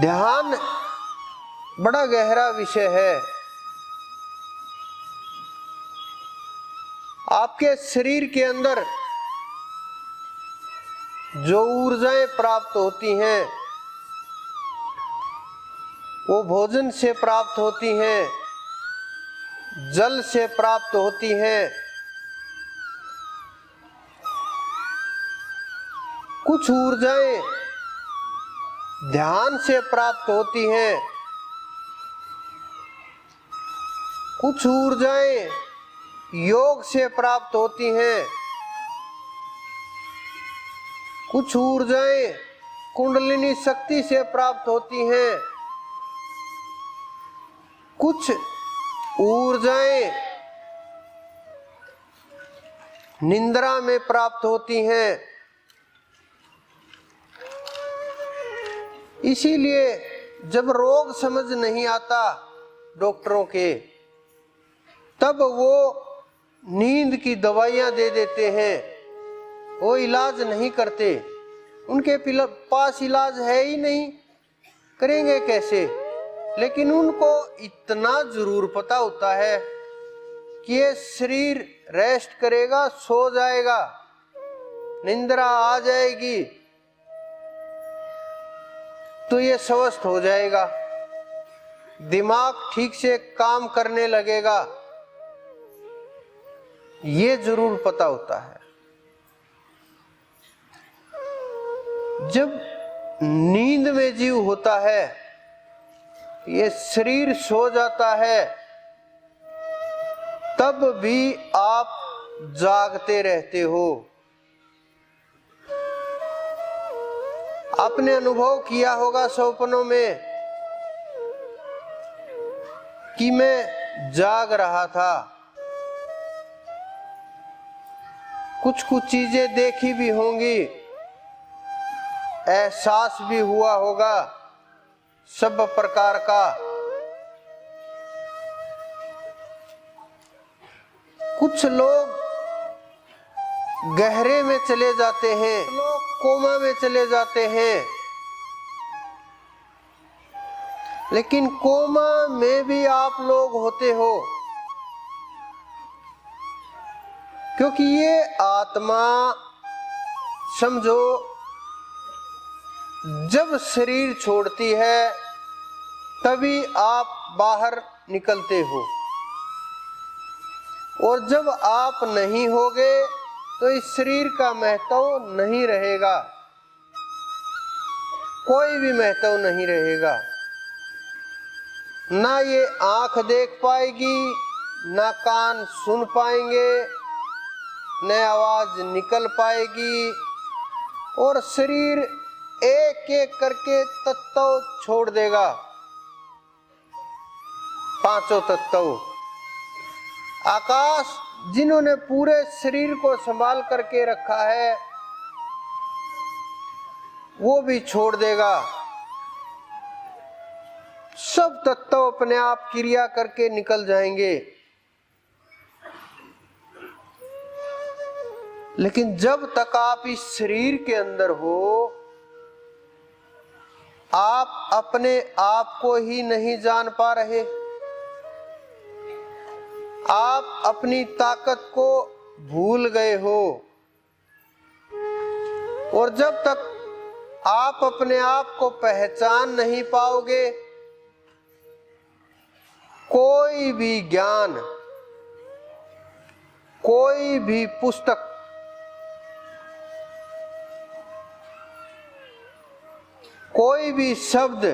ध्यान बड़ा गहरा विषय है। आपके शरीर के अंदर जो ऊर्जाएं प्राप्त होती हैं वो भोजन से प्राप्त होती हैं, जल से प्राप्त होती हैं, कुछ ऊर्जाएं ध्यान से प्राप्त होती हैं, कुछ ऊर्जाएं योग से प्राप्त होती हैं, कुछ ऊर्जाएं कुंडलिनी शक्ति से प्राप्त होती हैं, कुछ ऊर्जाएं निंद्रा में प्राप्त होती हैं। इसीलिए जब रोग समझ नहीं आता डॉक्टरों के, तब वो नींद की दवाइयां दे देते हैं, वो इलाज नहीं करते। उनके पास इलाज है ही नहीं, करेंगे कैसे? लेकिन उनको इतना जरूर पता होता है कि ये शरीर रेस्ट करेगा, सो जाएगा, निंद्रा आ जाएगी तो ये स्वस्थ हो जाएगा, दिमाग ठीक से काम करने लगेगा, ये जरूर पता होता है। जब नींद में जीव होता है, ये शरीर सो जाता है, तब भी आप जागते रहते हो। आपने अनुभव किया होगा सपनों में कि मैं जाग रहा था, कुछ चीजें देखी भी होंगी, एहसास भी हुआ होगा सब प्रकार का। कुछ लोग गहरे में चले जाते हैं, लोग कोमा में चले जाते हैं, लेकिन कोमा में भी आप लोग होते हो, क्योंकि ये आत्मा समझो जब शरीर छोड़ती है तभी आप बाहर निकलते हो, और जब आप नहीं होगे तो इस शरीर का महत्व नहीं रहेगा, कोई भी महत्व नहीं रहेगा। ना ये आंख देख पाएगी, ना कान सुन पाएंगे, न आवाज निकल पाएगी, और शरीर एक एक करके तत्व छोड़ देगा, पांचों तत्व। आकाश जिन्होंने पूरे शरीर को संभाल करके रखा है वो भी छोड़ देगा, सब तत्व अपने आप क्रिया करके निकल जाएंगे। लेकिन जब तक आप इस शरीर के अंदर हो, आप अपने आप को ही नहीं जान पा रहे, आप अपनी ताकत को भूल गए हो, और जब तक आप अपने आप को पहचान नहीं पाओगे, कोई भी ज्ञान, कोई भी पुस्तक, कोई भी शब्द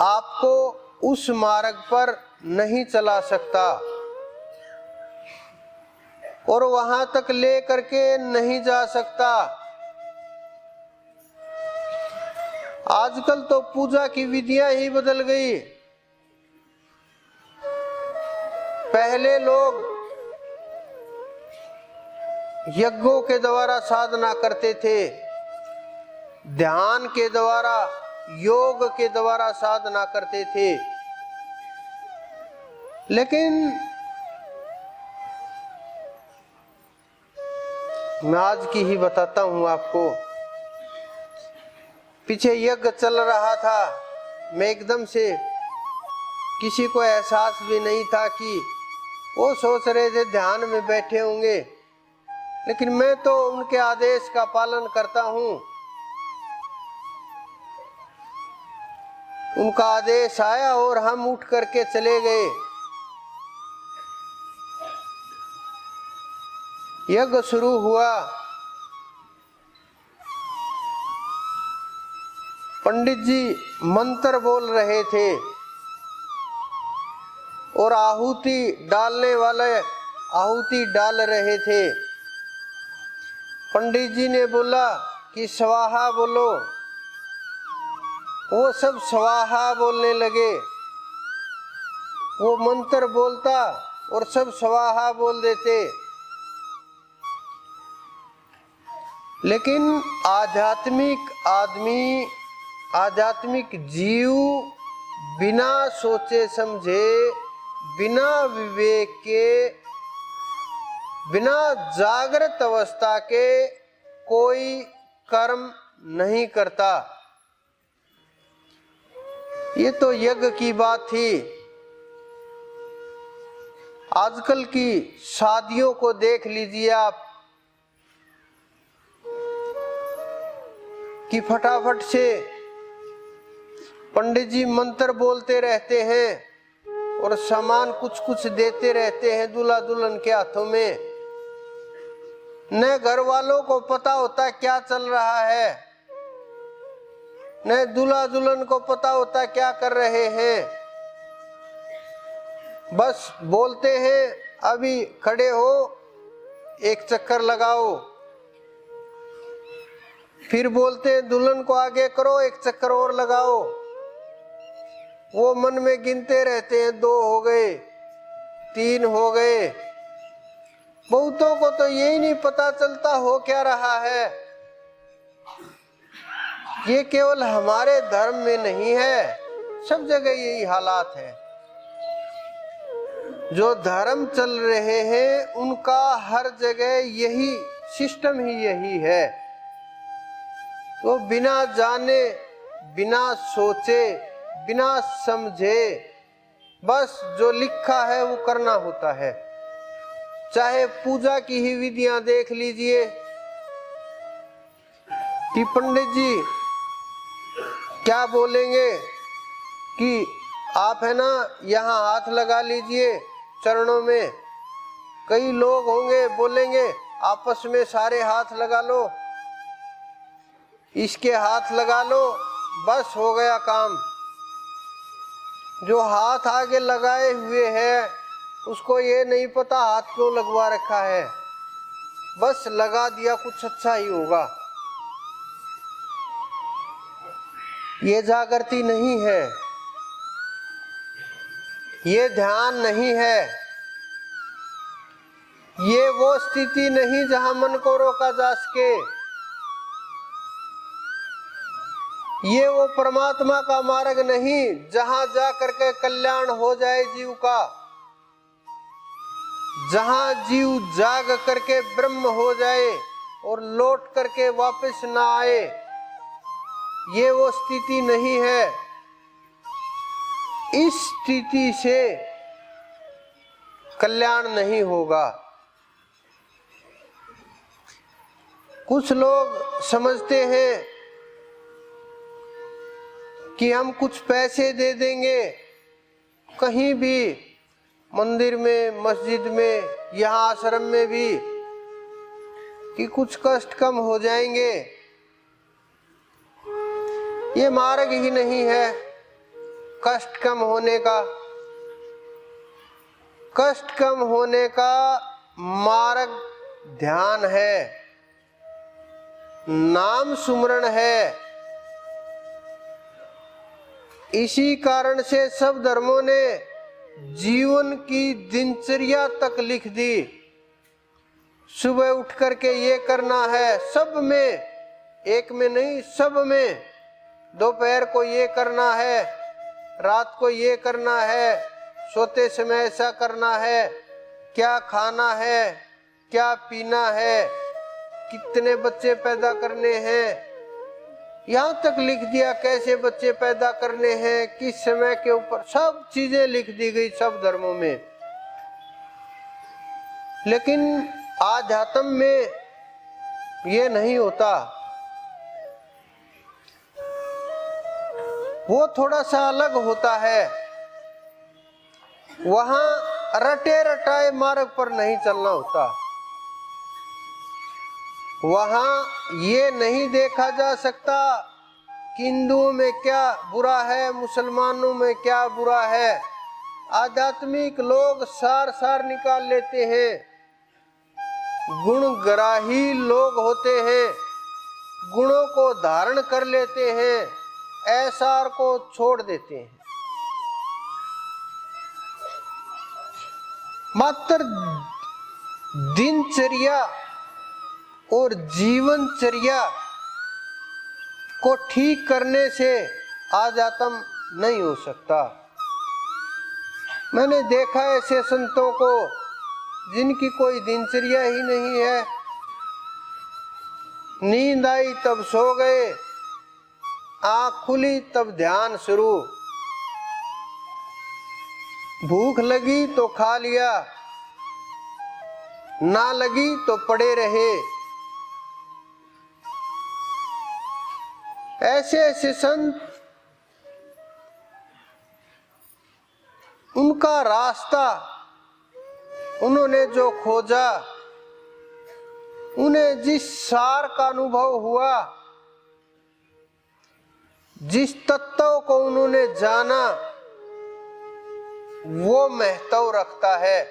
आपको उस मार्ग पर नहीं चला सकता और वहां तक ले करके नहीं जा सकता। आजकल तो पूजा की विधियां ही बदल गई। पहले लोग यज्ञों के द्वारा साधना करते थे, ध्यान के द्वारा, योग के द्वारा साधना करते थे, लेकिन मैं आज की ही बताता हूं आपको। पीछे यज्ञ चल रहा था, मैं एकदम से किसी को एहसास भी नहीं था कि वो सोच रहे थे ध्यान में बैठे होंगे, लेकिन मैं तो उनके आदेश का पालन करता हूँ। उनका आदेश आया और हम उठ करके चले गए। यज्ञ शुरू हुआ। पंडित जी मंत्र बोल रहे थे और आहुति डालने वाले आहुति डाल रहे थे। पंडित जी ने बोला कि स्वाहा बोलो, वो सब स्वाहा बोलने लगे। वो मंत्र बोलता और सब स्वाहा बोल देते। लेकिन आध्यात्मिक जीव बिना सोचे समझे, बिना विवेक के, बिना जागृत अवस्था के कोई कर्म नहीं करता। ये तो यज्ञ की बात थी। आजकल की शादियों को देख लीजिए आप कि फटाफट से पंडित जी मंत्र बोलते रहते हैं और सामान कुछ कुछ देते रहते हैं दूल्हा दुल्हन के हाथों में। न घर वालों को पता होता क्या चल रहा है, न दूल्हा दुल्हन को पता होता क्या कर रहे हैं। बस बोलते हैं अभी खड़े हो, एक चक्कर लगाओ, फिर बोलते हैं दुल्हन को आगे करो, एक चक्कर और लगाओ। वो मन में गिनते रहते हैं, 2 हो गए, 3 हो गए। बहुतों को तो यही नहीं पता चलता हो क्या रहा है। ये केवल हमारे धर्म में नहीं है, सब जगह यही हालात है। जो धर्म चल रहे हैं उनका हर जगह यही सिस्टम ही यही है। तो बिना जाने, बिना सोचे, बिना समझे बस जो लिखा है वो करना होता है। चाहे पूजा की ही विधियां देख लीजिए कि पंडित जी क्या बोलेंगे कि आप है ना यहाँ हाथ लगा लीजिए चरणों में। कई लोग होंगे बोलेंगे आपस में सारे हाथ लगा लो, इसके हाथ लगा लो, बस हो गया काम। जो हाथ आगे लगाए हुए है उसको ये नहीं पता हाथ क्यों लगवा रखा है, बस लगा दिया कुछ अच्छा ही होगा। ये जागृति नहीं है, ये ध्यान नहीं है, ये वो स्थिति नहीं जहां मन को रोका जा सके। ये वो परमात्मा का मार्ग नहीं जहां जा करके कल्याण हो जाए जीव का, जहां जीव जाग करके ब्रह्म हो जाए और लौट करके वापस ना आए। ये वो स्थिति नहीं है। इस स्थिति से कल्याण नहीं होगा। कुछ लोग समझते हैं कि हम कुछ पैसे दे देंगे, कहीं भी मंदिर में, मस्जिद में, यहाँ आश्रम में भी, कि कुछ कष्ट कम हो जाएंगे। ये मार्ग ही नहीं है कष्ट कम होने का। कष्ट कम होने का मार्ग ध्यान है, नाम सुमरण है। इसी कारण से सब धर्मों ने जीवन की दिनचर्या तक लिख दी। सुबह उठ करके ये करना है, सब में, एक में नहीं, सब में। दोपहर को ये करना है, रात को ये करना है, सोते समय ऐसा करना है, क्या खाना है, क्या पीना है, कितने बच्चे पैदा करने हैं, यहाँ तक लिख दिया कैसे बच्चे पैदा करने हैं, किस समय के ऊपर, सब चीजें लिख दी गई सब धर्मों में। लेकिन आध्यात्म में ये नहीं होता, वो थोड़ा सा अलग होता है। वहां रटे रटाए मार्ग पर नहीं चलना होता। वहां ये नहीं देखा जा सकता कि हिंदुओं में क्या बुरा है, मुसलमानों में क्या बुरा है। आध्यात्मिक लोग सार सार निकाल लेते हैं, गुणग्राही लोग होते हैं, गुणों को धारण कर लेते हैं, ऐसार को छोड़ देते हैं। मात्र दिनचर्या और जीवनचर्या को ठीक करने से आध्यात्म नहीं हो सकता। मैंने देखा ऐसे संतों को जिनकी कोई दिनचर्या ही नहीं है। नींद आई तब सो गए, आँख खुली तब ध्यान शुरू, भूख लगी तो खा लिया, ना लगी तो पड़े रहे। ऐसे ऐसे संत, उनका रास्ता, उन्होंने जो खोजा, उन्हें जिस सार का अनुभव हुआ, जिस तत्व को उन्होंने जाना, वो महत्व रखता है।